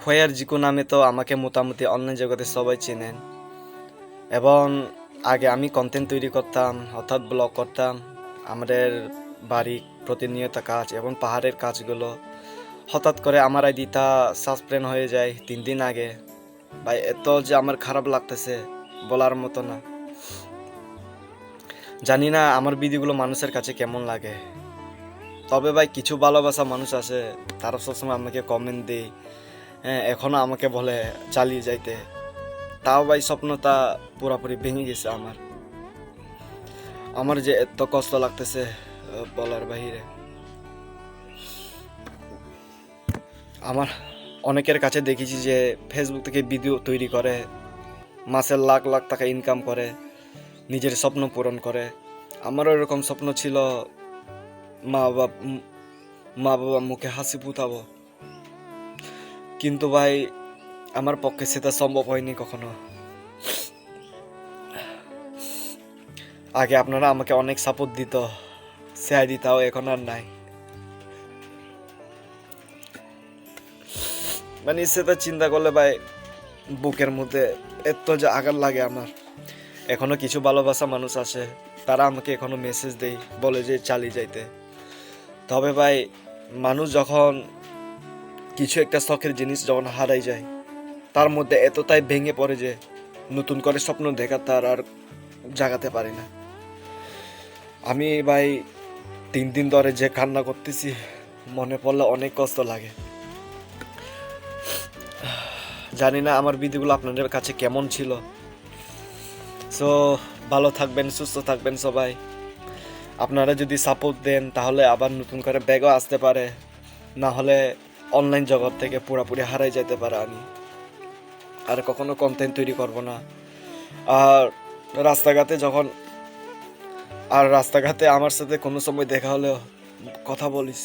খোয়ার জিকু নামে তো আমাকে মোটামুটি অনলাইন জগতে সবাই চেনেন। এবং আগে আমি কন্টেন্ট তৈরি করতাম, অর্থাৎ ব্লগ করতাম আমাদের বাড়ি প্রতিনিয়ত কাজ এবং পাহাড়ের কাজগুলো। হঠাৎ করে আমার আইডিটা সাসপেন্ড হয়ে যায় 3 দিন আগে। ভাই এত যে আমার খারাপ লাগতেছে বলার মতো না। জানি না আমার ভিডিওগুলো মানুষের কাছে কেমন লাগে। তবে ভাই কিছু ভালোবাসা মানুষ আছে, তারা সবসময় আমাকে কমেন্ট দেয়, হ্যাঁ এখনো আমাকে বলে চালিয়ে যাইতে। তাও ভাই স্বপ্নটা পুরোপুরি ভেঙে গেছে আমার। আমার যে এত কষ্ট লাগতেছে বলার বাহিরে। আমার অনেকের কাছে দেখেছি যে ফেসবুক থেকে ভিডিও তৈরি করে, মাসের লাখ লাখ টাকা ইনকাম করে, নিজের স্বপ্ন পূরণ করে। আমারও এরকম স্বপ্ন ছিল, মা বাবা মা বাবা মুখে হাসি ফুটাবো, কিন্তু ভাই আমার পক্ষে সেটা সম্ভব হয়নি কখনো। আগে আপনারা আমাকে অনেক সাপোর্ট দিত, সে দিতাও এখন আর নাই। মানে সেটা চিন্তা করলে ভাই বুকের মধ্যে এত যে আঘাত লাগে আমার। এখনো কিছু ভালোবাসা মানুষ আছে, তারা আমাকে এখনো মেসেজ দেয়, বলে যে চালিয়ে যাইতে। তবে ভাই মানুষ যখন কিছু একটা শখের জিনিস যখন হারাই যায়, তার মধ্যে এতটাই ভেঙে পড়ে যে নতুন করে স্বপ্ন দেখা তার আর জাগাতে পারি না। আমি ভাই 3 দিন ধরে যে কান্না করতেছি, মনে পড়লে অনেক কষ্ট লাগে। জানি না আমার ভিডিওগুলো আপনাদের কাছে কেমন ছিল। সো ভালো থাকবেন, সুস্থ থাকবেন সবাই। আপনারা যদি সাপোর্ট দেন তাহলে আবার নতুন করে ব্যাগও আসতে পারে, না হলে অনলাইন জগৎ থেকে পুরোপুরি হারাই যেতে পারে। আমি আর কখনো কন্টেন্ট তৈরি করব না। আর রাস্তাঘাটে যখন রাস্তাঘাটে আমার সাথে কোনো সময় দেখা হলেও কথা বলিস।